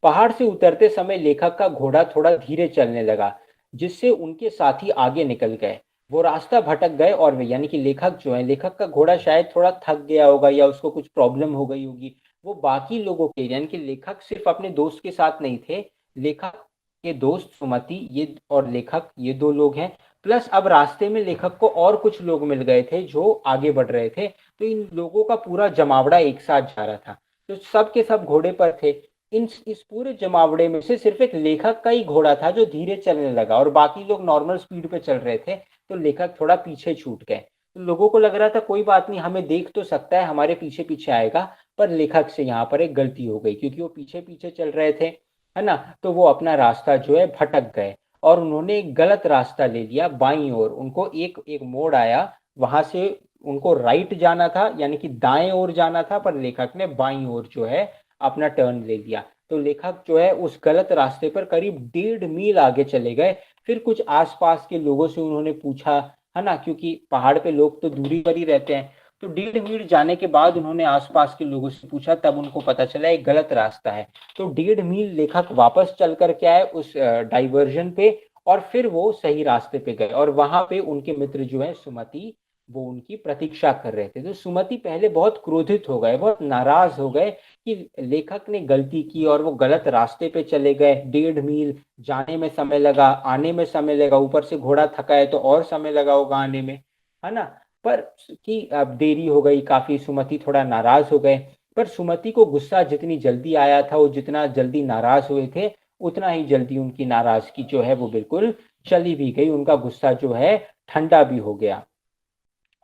पहाड़ से उतरते समय लेखक का घोड़ा थोड़ा धीरे चलने लगा, जिससे उनके साथी आगे निकल गए। वो रास्ता भटक गए और वे यानी कि लेखक जो है, लेखक का घोड़ा शायद थोड़ा थक गया होगा या उसको कुछ प्रॉब्लम हो गई होगी। वो बाकी लोगों के यानी कि लेखक सिर्फ अपने दोस्त के साथ नहीं थे, लेखक के दोस्त सुमति ये और लेखक ये 2 लोग हैं, प्लस अब रास्ते में लेखक को और कुछ लोग मिल गए थे जो आगे बढ़ रहे थे। तो इन लोगों का पूरा जमावड़ा एक साथ जा रहा था, तो सब के सब घोड़े पर थे। इस पूरे जमावड़े में से सिर्फ एक लेखक का ही घोड़ा था जो धीरे चलने लगा और बाकी लोग नॉर्मल स्पीड पे चल रहे थे, तो लेखक थोड़ा पीछे छूट गए। तो लोगों को लग रहा था कोई बात नहीं, हमें देख तो सकता है, हमारे पीछे पीछे आएगा, पर लेखक से यहाँ पर एक गलती हो गई क्योंकि वो पीछे पीछे चल रहे थे, है ना? तो वो अपना रास्ता जो है भटक गए और उन्होंने एक गलत रास्ता ले लिया बाईं ओर। उनको एक एक मोड़ आया, वहां से उनको राइट जाना था यानी कि दाएं ओर जाना था, पर लेखक ने बाईं ओर जो है अपना टर्न ले लिया। तो लेखक जो है उस गलत रास्ते पर करीब 1.5 मील आगे चले गए। फिर कुछ आसपास के लोगों से उन्होंने पूछा, है ना, क्योंकि पहाड़ पे लोग तो दूरी पर ही रहते हैं। तो 1.5 मील जाने के बाद उन्होंने आसपास के लोगों से पूछा, तब उनको पता चला एक गलत रास्ता है। तो 1.5 मील लेखक वापस चल कर के आए उस डाइवर्जन पे, और फिर वो सही रास्ते पे गए और वहां पे उनके मित्र जो है सुमति, वो उनकी प्रतीक्षा कर रहे थे। तो सुमति पहले बहुत क्रोधित हो गए, बहुत नाराज हो गए कि लेखक ने गलती की और वो गलत रास्ते पे चले गए। 1.5 मील जाने में समय लगा, आने में समय लगा, ऊपर से घोड़ा थका है तो और समय लगा होगा आने में, है ना? पर कि अब देरी हो गई काफी, सुमति थोड़ा नाराज हो गए। पर सुमति को गुस्सा जितनी जल्दी आया था, वो जितना जल्दी नाराज हुए थे, उतना ही जल्दी उनकी नाराजगी जो है वो बिल्कुल चली भी गई। उनका गुस्सा जो है ठंडा भी हो गया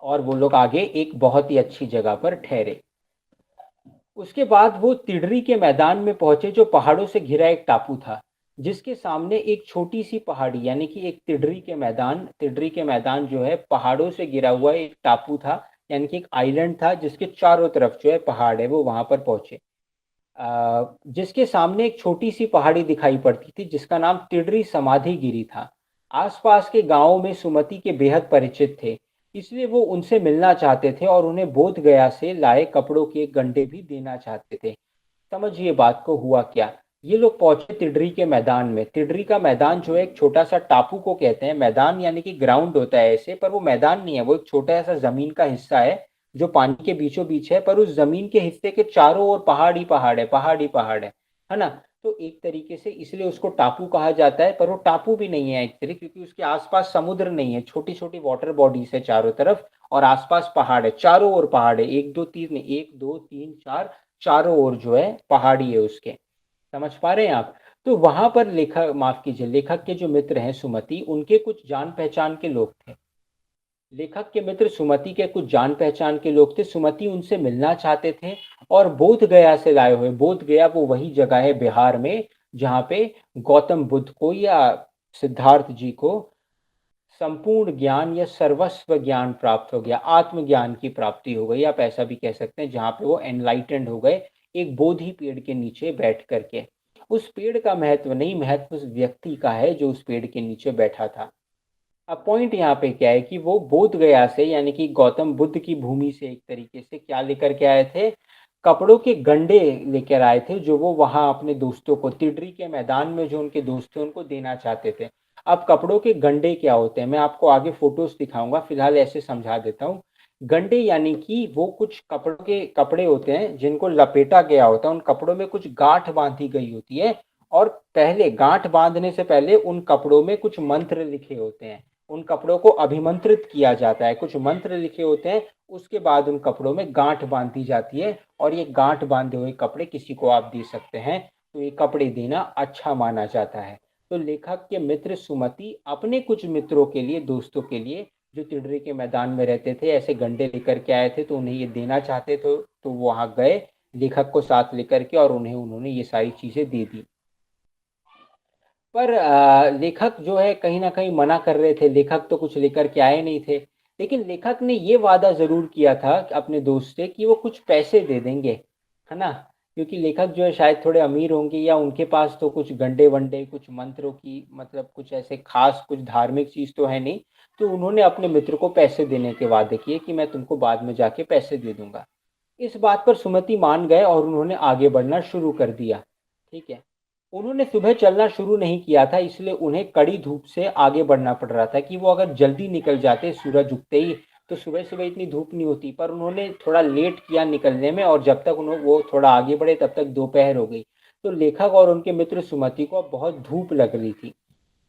और वो लोग आगे एक बहुत ही अच्छी जगह पर ठहरे। उसके बाद वो तिडरी के मैदान में पहुंचे, जो पहाड़ों से घिरा एक टापू था, जिसके सामने एक छोटी सी पहाड़ी यानी कि एक तिडरी के मैदान जो है पहाड़ों से घिरा हुआ एक टापू था, यानी कि एक आइलैंड था जिसके चारों तरफ जो है पहाड़ है, वो वहां पर पहुंचे। जिसके सामने एक छोटी सी पहाड़ी दिखाई पड़ती थी जिसका नाम तिडरी समाधि गिरी था। आसपास के गांवों में सुमति के बेहद परिचित थे, इसलिए वो उनसे मिलना चाहते थे और उन्हें बोध गया से लाए कपड़ों के एक गंडे भी देना चाहते थे। समझिए बात को हुआ क्या। ये लोग पहुंचे तिडरी के मैदान में। तिडरी का मैदान जो है एक छोटा सा टापू को कहते हैं। मैदान यानी कि ग्राउंड होता है ऐसे, पर वो मैदान नहीं है, वो एक छोटा सा जमीन का हिस्सा है जो पानी के बीचों बीच है, पर उस जमीन के हिस्से के चारों ओर पहाड़ ही पहाड़ है, पहाड़ ही पहाड़ है ना? तो एक तरीके से इसलिए उसको टापू कहा जाता है, पर वो टापू भी नहीं है एक्चुअली, क्योंकि उसके आसपास समुद्र नहीं है, छोटी छोटी वाटर बॉडीज है चारों तरफ और आसपास पहाड़ है, चारों ओर पहाड़ है, एक दो तीन, एक दो तीन चार, चारों ओर जो है पहाड़ी है उसके। समझ पा रहे हैं आप? तो वहां पर लेखक, माफ कीजिए, लेखक के जो मित्र हैं सुमति, उनके कुछ जान पहचान के लोग थे। लेखक के मित्र सुमति के कुछ जान पहचान के लोग थे। सुमति उनसे मिलना चाहते थे और बोध गया से लाए हुए, बोध गया वो वही जगह है बिहार में जहाँ पे गौतम बुद्ध को या सिद्धार्थ जी को संपूर्ण ज्ञान या सर्वस्व ज्ञान प्राप्त हो गया, आत्मज्ञान की प्राप्ति हो गई, आप ऐसा भी कह सकते हैं, जहाँ पे वो एनलाइटेंड हो गए एक बोधि पेड़ के नीचे बैठ करके। उस पेड़ का महत्व नहीं, महत्व उस व्यक्ति का है जो उस पेड़ के नीचे बैठा था। अब पॉइंट यहाँ पे क्या है कि वो बोध गया से यानी कि गौतम बुद्ध की भूमि से एक तरीके से क्या लेकर के आए थे, कपड़ों के गंडे लेकर आए थे, जो वो वहां अपने दोस्तों को तिडरी के मैदान में जो उनके दोस्त थे उनको देना चाहते थे। अब कपड़ों के गंडे क्या होते हैं मैं आपको आगे फोटोज दिखाऊंगा, फिलहाल ऐसे समझा देता हूँ। गंडे यानी कि वो कुछ कपड़ों के कपड़े होते हैं जिनको लपेटा गया होता है, उन कपड़ों में कुछ गांठ बांधी गई होती है, और पहले गांठ बांधने से पहले उन कपड़ों में कुछ मंत्र लिखे होते हैं, उन कपड़ों को अभिमंत्रित किया जाता है, कुछ मंत्र लिखे होते हैं, उसके बाद उन कपड़ों में गांठ बांधी जाती है, और ये गांठ बांधे हुए कपड़े किसी को आप दे सकते हैं, तो ये कपड़े देना अच्छा माना जाता है। तो लेखक के मित्र सुमति अपने कुछ मित्रों के लिए, दोस्तों के लिए जो तिडरी के मैदान में रहते थे, ऐसे गंडे लेकर के आए थे, तो उन्हें ये देना चाहते थे, तो वो वहां गए लेखक को साथ लेकर के और उन्हें उन्होंने ये सारी चीजें दे दी। पर लेखक जो है कहीं न कहीं मना कर रहे थे, लेखक तो कुछ लेकर के आए नहीं थे। लेकिन लेखक ने ये वादा ज़रूर किया था कि अपने दोस्त से कि वो कुछ पैसे दे देंगे, है ना? क्योंकि लेखक जो है शायद थोड़े अमीर होंगे या उनके पास तो कुछ गंडे-वंडे, कुछ मंत्रों की मतलब कुछ ऐसे ख़ास कुछ धार्मिक चीज़ तो है नहीं। तो उन्होंने अपने मित्र को पैसे देने के वादे किए कि मैं तुमको बाद में जाके पैसे दे दूँगा। इस बात पर सुमति मान गए और उन्होंने आगे बढ़ना शुरू कर दिया, ठीक है? उन्होंने सुबह चलना शुरू नहीं किया था, इसलिए उन्हें कड़ी धूप से आगे बढ़ना पड़ रहा था कि वो अगर जल्दी निकल जाते सूरज उगते ही, तो सुबह-सुबह इतनी धूप नहीं होती, पर उन्होंने थोड़ा लेट किया निकलने में और जब तक उन्हों वो थोड़ा आगे बढ़े तब तक दोपहर हो गई। तो लेखक और उनके मित्र सुमति को अब बहुत धूप लग रही थी।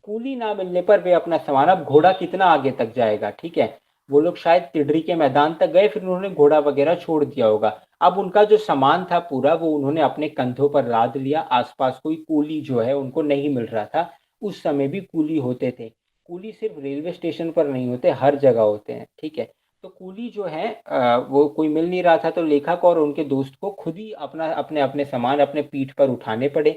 कूली ना मिलने पर वे अपना सामान, अब घोड़ा कितना आगे तक जाएगा, ठीक है? वो लोग शायद तिडरी के मैदान तक गए, फिर उन्होंने घोड़ा वगैरह छोड़ दिया होगा। अब उनका जो सामान था पूरा वो उन्होंने अपने कंधों पर लाद लिया। आसपास कोई कूली जो है उनको नहीं मिल रहा था। उस समय भी कूली होते थे। कूली सिर्फ रेलवे स्टेशन पर नहीं होते, हर जगह होते हैं, ठीक है? तो कूली जो है वो कोई मिल नहीं रहा था, तो लेखक और उनके दोस्त को खुद ही अपना अपने अपने सामान अपने पीठ पर उठाने पड़े,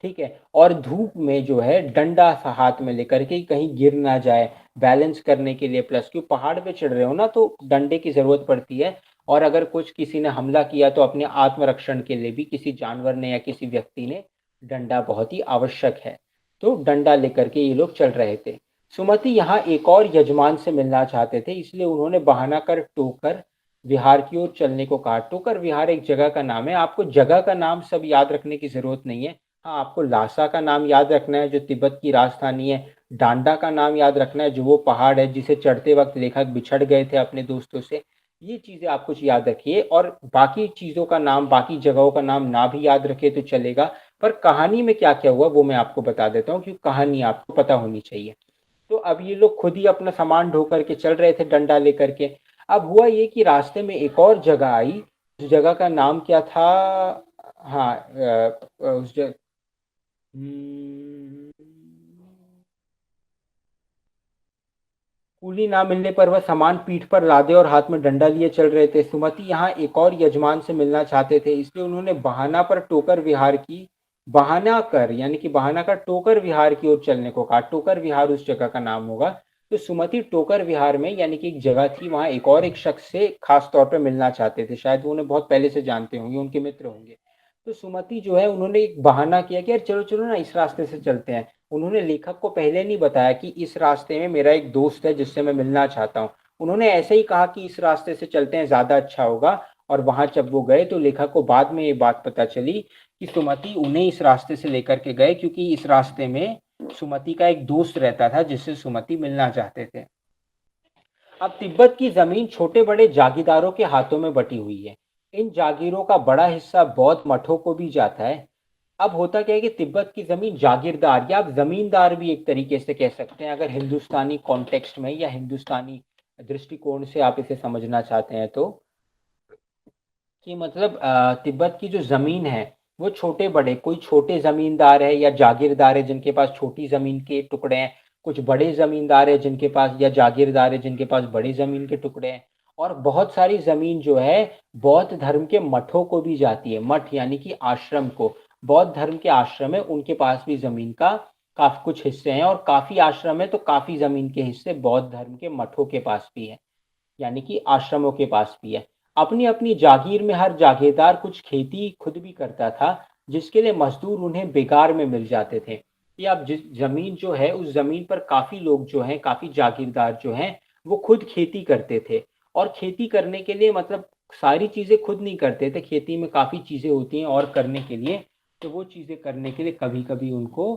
ठीक है? और धूप में जो है डंडा सा हाथ में लेकर के कहीं गिर ना जाए, बैलेंस करने के लिए, प्लस क्यों पहाड़ पे चढ़ रहे हो ना, तो डंडे की ज़रूरत पड़ती है। और अगर कुछ किसी ने हमला किया तो अपने आत्मरक्षण के लिए भी किसी जानवर ने या किसी व्यक्ति ने डंडा बहुत ही आवश्यक है। तो डंडा लेकर के ये लोग चल रहे थे। सुमति यहाँ एक और यजमान से मिलना चाहते थे, इसलिए उन्होंने बहाना कर टोकर विहार की ओर चलने को कहा। टोकर विहार एक जगह का नाम है, आपको जगह का नाम सब याद रखने की ज़रूरत नहीं है। हाँ, आपको लासा का नाम याद रखना है जो तिब्बत की राजधानी है, डांडा का नाम याद रखना है जो वो पहाड़ है जिसे चढ़ते वक्त लेखक बिछड़ गए थे अपने दोस्तों से। ये चीज़ें आप कुछ याद रखिए, और बाकी चीज़ों का नाम, बाकी जगहों का नाम ना भी याद रखे तो चलेगा, पर कहानी में क्या क्या हुआ वो मैं आपको बता देता हूँ, क्योंकि कहानी आपको पता होनी चाहिए। तो अब ये लोग खुद ही अपना सामान ढो करके चल रहे थे डंडा लेकर के। अब हुआ ये कि रास्ते में एक और जगह आई, उस जगह का नाम क्या था? हाँ, उस जगह, हम्म, कूली ना मिलने पर वह सामान पीठ पर लादे और हाथ में डंडा लिए चल रहे थे। सुमति यहाँ एक और यजमान से मिलना चाहते थे, इसलिए उन्होंने बहाना पर टोकर विहार की, बहाना कर यानी कि बहाना कर टोकर विहार की ओर चलने को कहा। टोकर विहार उस जगह का नाम होगा। तो सुमति टोकर विहार में यानी कि एक जगह थी, वहां एक और एक शख्स से खास तौर पर मिलना चाहते थे, शायद वो उन्हें बहुत पहले से जानते होंगे, उनके मित्र होंगे। तो सुमति जो है उन्होंने एक बहाना किया कि यार चलो चलो ना इस रास्ते से चलते हैं। उन्होंने लेखक को पहले नहीं बताया कि इस रास्ते में मेरा एक दोस्त है जिससे मैं मिलना चाहता हूँ। उन्होंने ऐसे ही कहा कि इस रास्ते से चलते हैं, ज़्यादा अच्छा होगा। और वहां जब वो गए तो लेखक को बाद में ये बात पता चली कि सुमति उन्हें इस रास्ते से लेकर के गए, क्योंकि इस रास्ते में सुमति का एक दोस्त रहता था जिससे सुमति मिलना चाहते थे। अब तिब्बत की जमीन छोटे बड़े जागीरदारों के हाथों में बटी हुई है। इन जागीरों का बड़ा हिस्सा बौद्ध मठों को भी जाता है। अब होता क्या है कि तिब्बत की ज़मीन जागीरदार या आप ज़मींदार भी एक तरीके से कह सकते हैं, अगर हिंदुस्तानी कॉन्टेक्स्ट में या हिंदुस्तानी दृष्टिकोण से आप इसे समझना चाहते हैं तो, कि मतलब तिब्बत की जो ज़मीन है वो छोटे बड़े, कोई छोटे ज़मींदार है या जागीरदार है जिनके पास छोटी ज़मीन के टुकड़े हैं, कुछ बड़े ज़मींदार है जिनके पास, या जागीरदार है जिनके पास बड़ी ज़मीन के टुकड़े हैं। और बहुत सारी ज़मीन जो है बौद्ध धर्म के मठों को भी जाती है, मठ यानी कि आश्रम को, बौद्ध धर्म के आश्रम है उनके पास भी ज़मीन का काफ़ी कुछ हिस्से हैं, और काफ़ी आश्रम है तो काफ़ी ज़मीन के हिस्से बौद्ध धर्म के मठों के पास भी है, यानी कि आश्रमों के पास भी है। अपनी अपनी जागीर में हर जागीरदार कुछ खेती खुद भी करता था, जिसके लिए मजदूर उन्हें बेगार में मिल जाते थे। कि अब जिस जमीन जो है उस जमीन पर काफी लोग जो हैं, काफी जागीरदार जो हैं, वो खुद खेती करते थे। और खेती करने के लिए मतलब सारी चीजें खुद नहीं करते थे, खेती में काफी चीजें होती हैं और करने के लिए, तो वो चीजें करने के लिए कभी कभी उनको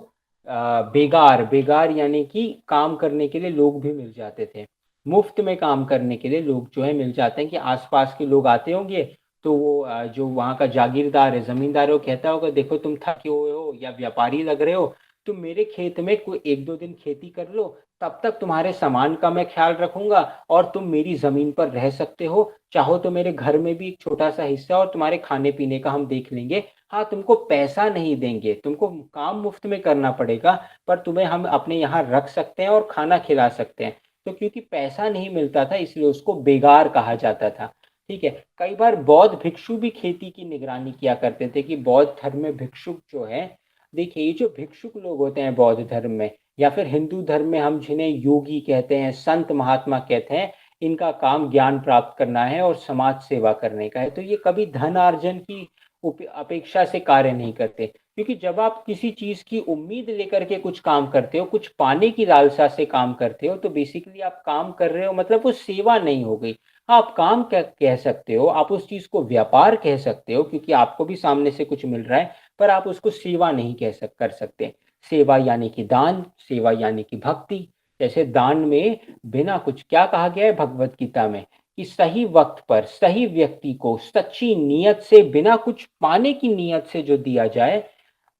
बेगार बेगार यानी कि काम करने के लिए लोग भी मिल जाते थे। मुफ्त में काम करने के लिए लोग जो है मिल जाते हैं, कि आसपास के लोग आते होंगे, तो वो जो वहाँ का जागीरदार है, जमींदार है, वो कहता होगा देखो तुम थके हुए हो या व्यापारी लग रहे हो, तुम मेरे खेत में कोई एक दो दिन खेती कर लो, तब तक तुम्हारे सामान का मैं ख्याल रखूंगा, और तुम मेरी जमीन पर रह सकते हो, चाहो तो मेरे घर में भी एक छोटा सा हिस्सा, और तुम्हारे खाने पीने का हम देख लेंगे। हाँ, तुमको पैसा नहीं देंगे, तुमको काम मुफ्त में करना पड़ेगा, पर तुम्हें हम अपने यहाँ रख सकते हैं और खाना खिला सकते हैं। तो क्योंकि पैसा नहीं मिलता था इसलिए उसको बेगार कहा जाता था। ठीक है। कई बार बौद्ध भिक्षु भी खेती की निगरानी किया करते थे, कि बौद्ध धर्म में भिक्षुक जो है, देखिए ये जो भिक्षुक लोग होते हैं बौद्ध धर्म में, या फिर हिंदू धर्म में हम जिन्हें योगी कहते हैं, संत महात्मा कहते हैं, इनका काम ज्ञान प्राप्त करना है और समाज सेवा करने का है। तो ये कभी धन अर्जन की अपेक्षा से कार्य नहीं करते, क्योंकि जब आप किसी चीज की उम्मीद लेकर के कुछ काम करते हो, कुछ पाने की लालसा से काम करते हो, तो बेसिकली आप काम कर रहे हो, मतलब वो सेवा नहीं हो गई। हाँ, आप काम कह सकते हो, आप उस चीज को व्यापार कह सकते हो, क्योंकि आपको भी सामने से कुछ मिल रहा है, पर आप उसको सेवा नहीं कर सकते। सेवा यानी कि दान, सेवा यानी कि भक्ति। जैसे दान में बिना कुछ, क्या कहा गया है भगवत गीता में, कि सही वक्त पर सही व्यक्ति को सच्ची नीयत से, बिना कुछ पाने की नीयत से जो दिया जाए,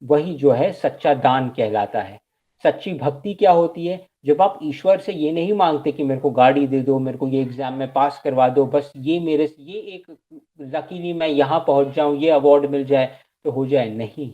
वही जो है सच्चा दान कहलाता है। सच्ची भक्ति क्या होती है? जब आप ईश्वर से ये नहीं मांगते कि मेरे को गाड़ी दे दो, मेरे को ये एग्जाम में पास करवा दो, बस ये मेरे ये एक लकीली मैं यहाँ पहुंच जाऊं, ये अवार्ड मिल जाए तो हो जाए, नहीं।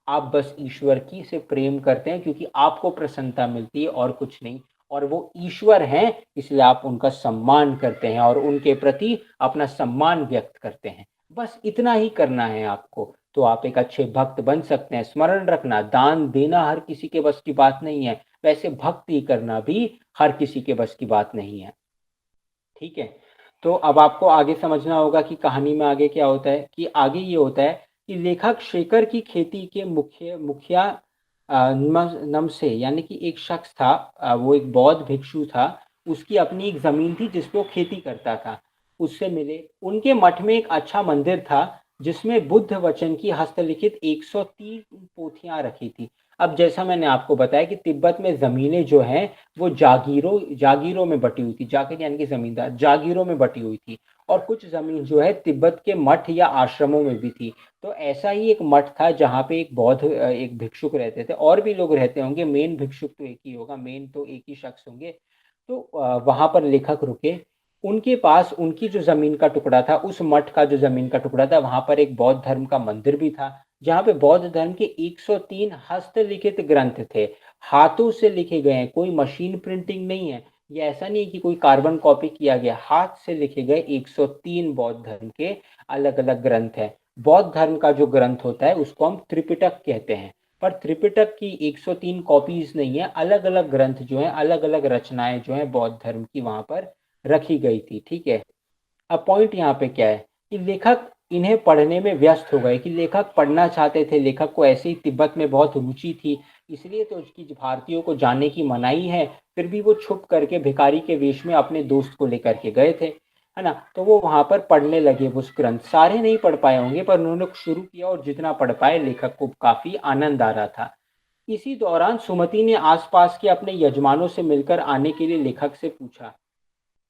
आप बस ईश्वर की से प्रेम करते हैं, क्योंकि आपको प्रसन्नता मिलती है और कुछ नहीं। और वो ईश्वर हैं, इसलिए आप उनका सम्मान करते हैं और उनके प्रति अपना सम्मान व्यक्त करते हैं। बस इतना ही करना है आपको, तो आप एक अच्छे भक्त बन सकते हैं। स्मरण रखना, दान देना हर किसी के बस की बात नहीं है, वैसे भक्ति करना भी हर किसी के बस की बात नहीं है। ठीक है। तो अब आपको आगे समझना होगा कि कहानी में आगे क्या होता है, कि आगे ये होता है कि लेखक शेखर की खेती के मुखिया नमसे, यानी कि एक शख्स था, वो एक बौद्ध भिक्षु था, उसकी अपनी एक जमीन थी जिस पे वो खेती करता था। उससे मिले, उनके मठ में एक अच्छा मंदिर था, जिसमें बुद्ध वचन की हस्तलिखित 103 पोथियां रखी थी। अब जैसा मैंने आपको बताया कि तिब्बत में जमीनें जो हैं वो जागीरों जागीरों में बटी हुई थी, जागीर यानी कि जमींदार, जागीरों में बटी हुई थी, और कुछ जमीन जो है तिब्बत के मठ या आश्रमों में भी थी। तो ऐसा ही एक मठ था जहाँ पे एक बौद्ध एक भिक्षुक रहते थे, और भी लोग रहते होंगे, मेन भिक्षुक तो एक ही होगा, मेन तो एक ही शख्स होंगे। तो वहां पर लेखक रुके, उनके पास उनकी जो जमीन का टुकड़ा था, उस मठ का जो जमीन का टुकड़ा था, वहां पर एक बौद्ध धर्म का मंदिर भी था, जहाँ पे बौद्ध धर्म के 103 हस्तलिखित ग्रंथ थे, हाथों से लिखे गए हैं, कोई मशीन प्रिंटिंग नहीं है। ये ऐसा नहीं है कि कोई कार्बन कॉपी किया गया, हाथ से लिखे गए 103 बौद्ध धर्म के अलग अलग ग्रंथ है। बौद्ध धर्म का जो ग्रंथ होता है उसको हम त्रिपिटक कहते हैं, पर त्रिपिटक की 103 कॉपीज नहीं है, अलग अलग ग्रंथ जो हैं, अलग अलग रचनाएं जो हैं बौद्ध धर्म की वहां पर रखी गई थी। ठीक है। अब पॉइंट यहाँ पे क्या है, कि लेखक इन्हें पढ़ने में व्यस्त हो गए, कि लेखक पढ़ना चाहते थे, लेखक को ऐसे ही तिब्बत में बहुत रुचि थी, इसलिए तो उसकी भारतीयों को जाने की मनाही है, फिर भी वो छुप करके भिखारी के वेश में अपने दोस्त को लेकर के गए थे, है ना। तो वो वहां पर पढ़ने लगे उस ग्रंथ, सारे नहीं पढ़ पाए होंगे पर उन्होंने शुरू किया, और जितना पढ़ पाए लेखक को काफी आनंद आ रहा था। इसी दौरान सुमति ने आसपास के अपने यजमानों से मिलकर आने के लिए लेखक से पूछा,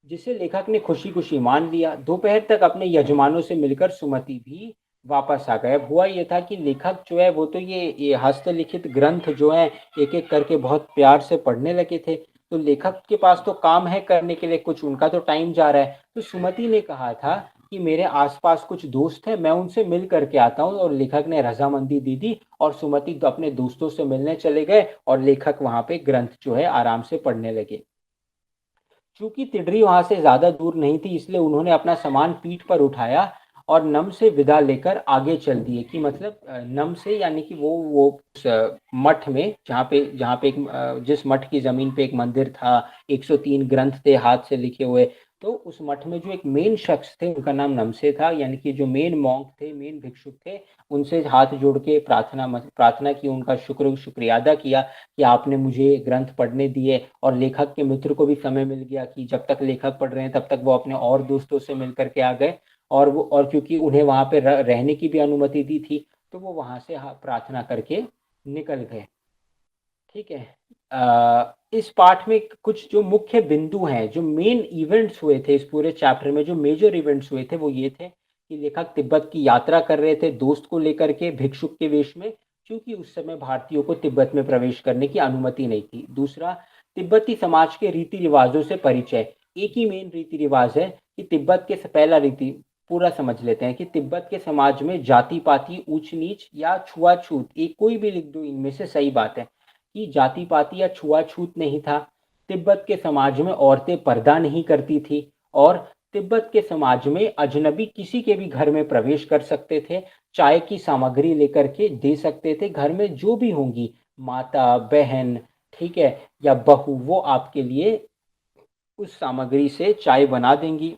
जिसे लेखक ने खुशी खुशी मान लिया। दोपहर तक अपने यजमानों से मिलकर सुमति भी वापस आ गए। अब हुआ ये था कि लेखक जो है वो तो ये हस्तलिखित ग्रंथ जो है एक एक करके बहुत प्यार से पढ़ने लगे थे। तो लेखक के पास तो काम है करने के लिए कुछ, उनका तो टाइम जा रहा है। तो सुमति ने कहा था कि मेरे आसपास कुछ दोस्त हैं, मैं उनसे मिल करके आता हूँ। और लेखक ने रजामंदी दे दी और सुमति तो अपने दोस्तों से मिलने चले गए और लेखक वहां पे ग्रंथ जो है आराम से पढ़ने लगे। चूंकि तिडरी वहां से ज्यादा दूर नहीं थी, इसलिए उन्होंने अपना सामान पीठ पर उठाया और नम से विदा लेकर आगे चल दिए। कि मतलब नम से यानी कि वो उस, मठ में जहाँ पे जिस मठ की जमीन पे एक मंदिर था, 103 ग्रंथ थे हाथ से लिखे हुए। तो उस मठ में जो एक मेन शख्स थे उनका नाम नमसे था, यानी कि जो मेन मॉन्क थे, मेन भिक्षुक थे। उनसे हाथ जोड़ के प्रार्थना की, उनका शुक्रिया अदा किया कि आपने मुझे ग्रंथ पढ़ने दिए। और लेखक के मित्र को भी समय मिल गया कि जब तक लेखक पढ़ रहे हैं तब तक वो अपने और दोस्तों से मिल करके आ गए। और क्योंकि उन्हें वहां पे रहने की भी अनुमति दी थी, तो वो वहां से प्रार्थना करके निकल गए। ठीक है। इस पाठ में कुछ जो मुख्य बिंदु हैं, जो मेन इवेंट्स हुए थे इस पूरे चैप्टर में, जो मेजर इवेंट्स हुए थे वो ये थे कि लेखक तिब्बत की यात्रा कर रहे थे दोस्त को लेकर के भिक्षुक के वेश में, क्योंकि उस समय भारतीयों को तिब्बत में प्रवेश करने की अनुमति नहीं थी। दूसरा, तिब्बती समाज के रीति रिवाजों से परिचय। एक ही मेन रीति रिवाज है कि तिब्बत के पहला रीति पूरा समझ लेते हैं कि तिब्बत के समाज में जाति पाति, ऊंच नीच या छुआछूत, एक कोई भी लिख दो इनमें से सही बात है कि जाति पाति या छुआछूत नहीं था। तिब्बत के समाज में औरतें पर्दा नहीं करती थी। और तिब्बत के समाज में अजनबी किसी के भी घर में प्रवेश कर सकते थे, चाय की सामग्री लेकर के दे सकते थे। घर में जो भी होंगी, माता, बहन, ठीक है, या बहू, वो आपके लिए उस सामग्री से चाय बना देंगी।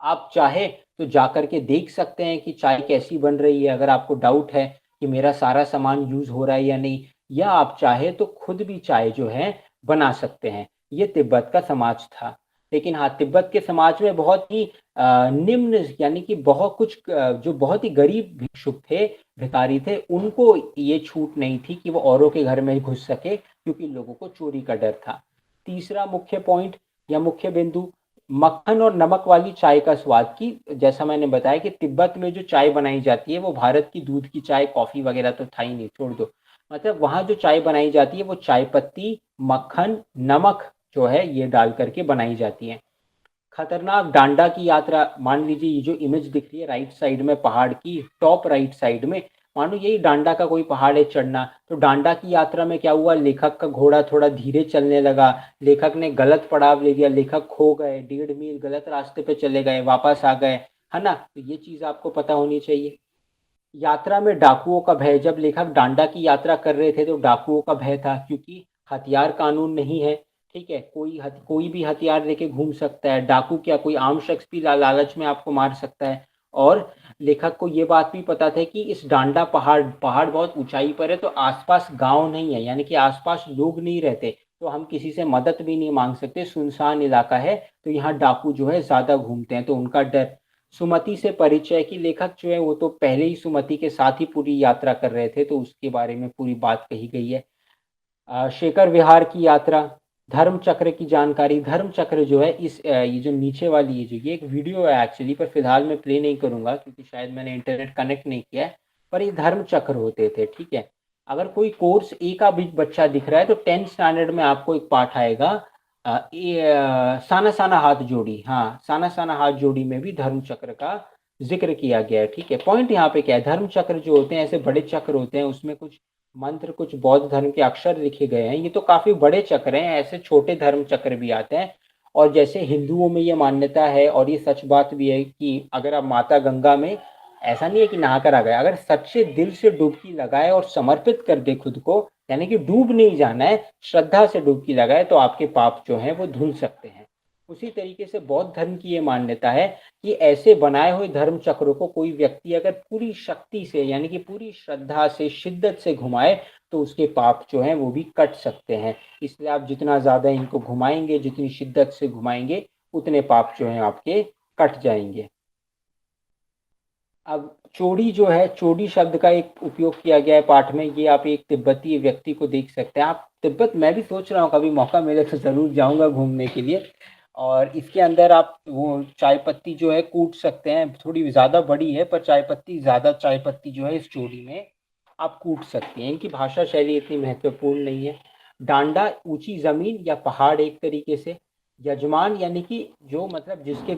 आप चाहे तो जाकर के देख सकते हैं कि चाय कैसी बन रही है, अगर आपको डाउट है कि मेरा सारा सामान यूज हो रहा है या नहीं। या आप चाहे तो खुद भी चाय जो है बना सकते हैं। ये तिब्बत का समाज था। लेकिन हाँ, तिब्बत के समाज में बहुत ही निम्न, यानी कि जो बहुत ही गरीब भिक्षुक थे, भिखारी थे, उनको ये छूट नहीं थी कि वो औरों के घर में घुस सके, क्योंकि लोगों को चोरी का डर था। तीसरा मुख्य पॉइंट या मुख्य बिंदु, मक्खन और नमक वाली चाय का स्वाद। की जैसा मैंने बताया कि तिब्बत में जो चाय बनाई जाती है वो भारत की दूध की चाय, कॉफी वगैरह तो था ही नहीं, छोड़ दो। मतलब वहाँ जो चाय बनाई जाती है वो चाय पत्ती, मक्खन, नमक जो है ये डाल करके बनाई जाती है। खतरनाक डांडा की यात्रा। मान लीजिए ये जो इमेज दिख रही है राइट साइड में, पहाड़ की टॉप राइट साइड में, मानो यही डांडा का कोई पहाड़ है चढ़ना। तो डांडा की यात्रा में क्या हुआ, लेखक का घोड़ा थोड़ा धीरे चलने लगा, लेखक ने गलत पड़ाव ले लिया, लेखक खो गए, 1.5 मील गलत रास्ते पे चले गए, वापस आ गए, है ना। तो ये चीज आपको पता होनी चाहिए। यात्रा में डाकुओं का भय। जब लेखक डांडा की यात्रा कर रहे थे तो डाकुओं का भय था, क्योंकि हथियार कानून नहीं है। ठीक है, कोई भी हथियार लेके घूम सकता है। डाकू क्या, कोई आम शख्स भी लालच में आपको मार सकता है। और लेखक को ये बात भी पता था कि इस डांडा पहाड़ बहुत ऊंचाई पर है, तो आसपास गांव नहीं है, यानी कि आसपास लोग नहीं रहते, तो हम किसी से मदद भी नहीं मांग सकते, सुनसान इलाका है। तो यहाँ डाकू जो है ज्यादा घूमते हैं, तो उनका डर। सुमति से परिचय। की लेखक जो है वो तो पहले ही सुमति के साथ ही पूरी यात्रा कर रहे थे, तो उसके बारे में पूरी बात कही गई है। शेखर विहार की यात्रा। धर्म चक्र की जानकारी। धर्म चक्र जो है ये जो नीचे वाली ये एक वीडियो है एक्चुअली, पर फिलहाल मैं प्ले नहीं करूंगा क्योंकि शायद मैंने इंटरनेट कनेक्ट नहीं किया है। पर ये धर्म चक्र होते थे, ठीक है। अगर कोई कोर्स ए का भी बच्चा दिख रहा है तो 10th स्टैंडर्ड में आपको एक पाठ आएगा, साना साना हाथ जोड़ी। हाँ, साना साना हाथ जोड़ी में भी धर्म चक्र का जिक्र किया गया है। ठीक है, पॉइंट यहाँ पे क्या है, धर्म चक्र जो होते हैं ऐसे बड़े चक्र होते हैं, उसमें कुछ मंत्र, कुछ बौद्ध धर्म के अक्षर लिखे गए हैं। ये तो काफी बड़े चक्र हैं, ऐसे छोटे धर्म चक्र भी आते हैं। और जैसे हिंदुओं में ये मान्यता है, और ये सच बात भी है कि अगर आप माता गंगा में, ऐसा नहीं है कि नहा कर आ गए, अगर सच्चे दिल से डुबकी लगाए और समर्पित कर दे खुद को, यानी कि डूब नहीं जाना है, श्रद्धा से डुबकी लगाए, तो आपके पाप जो हैं वो धुल सकते हैं। उसी तरीके से बौद्ध धर्म की ये मान्यता है कि ऐसे बनाए हुए धर्म चक्रों को कोई व्यक्ति अगर पूरी शक्ति से, यानी कि पूरी श्रद्धा से, शिद्दत से घुमाए, तो उसके पाप जो हैं वो भी कट सकते हैं। इसलिए आप जितना ज़्यादा इनको घुमाएंगे, जितनी शिद्दत से घुमाएंगे, उतने पाप जो हैं आपके कट जाएंगे। अब चोड़ी जो है, चोड़ी शब्द का एक उपयोग किया गया है पाठ में। ये आप एक तिब्बती व्यक्ति को देख सकते हैं। आप तिब्बत, मैं भी सोच रहा हूँ कभी मौका मिले तो ज़रूर जाऊँगा घूमने के लिए। और इसके अंदर आप वो चाय पत्ती जो है कूट सकते हैं, थोड़ी ज़्यादा बड़ी है पर ज़्यादा चाय पत्ती जो है इस स्टोरी में आप कूट सकते हैं। इनकी भाषा शैली इतनी महत्वपूर्ण नहीं है। डांडा ऊंची ज़मीन या पहाड़ एक तरीके से। यजमान यानी कि जो मतलब जिसके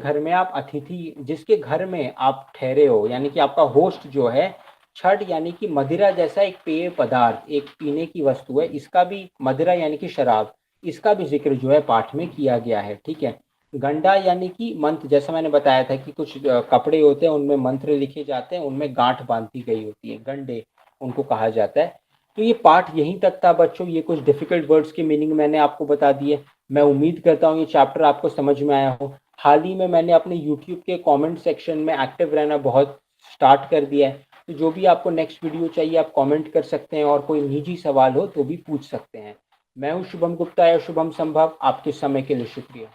घर में आप ठहरे हो, यानी कि आपका होस्ट जो है। छठ यानी कि मदिरा जैसा एक पेय पदार्थ, एक पीने की वस्तु है। इसका भी मदिरा यानी कि शराब, इसका भी ज़िक्र जो है पाठ में किया गया है, ठीक है। गंडा यानी कि मंत्र, जैसा मैंने बताया था कि कुछ कपड़े होते हैं उनमें मंत्र लिखे जाते हैं, उनमें गांठ बांधी गई होती है, गंडे उनको कहा जाता है। तो ये पाठ यहीं तक था बच्चों। ये कुछ डिफिकल्ट वर्ड्स की मीनिंग मैंने आपको बता दिए। मैं उम्मीद करता हूँ ये चैप्टर आपको समझ में आया हो। हाल ही में मैंने अपने यूट्यूब के कमेंट सेक्शन में एक्टिव रहना बहुत स्टार्ट कर दिया है। तो जो भी आपको नेक्स्ट वीडियो चाहिए आप कमेंट कर सकते हैं, और कोई निजी सवाल हो तो भी पूछ सकते हैं। मैं हूं शुभम गुप्ता या शुभम संभव। आपके समय के लिए शुक्रिया।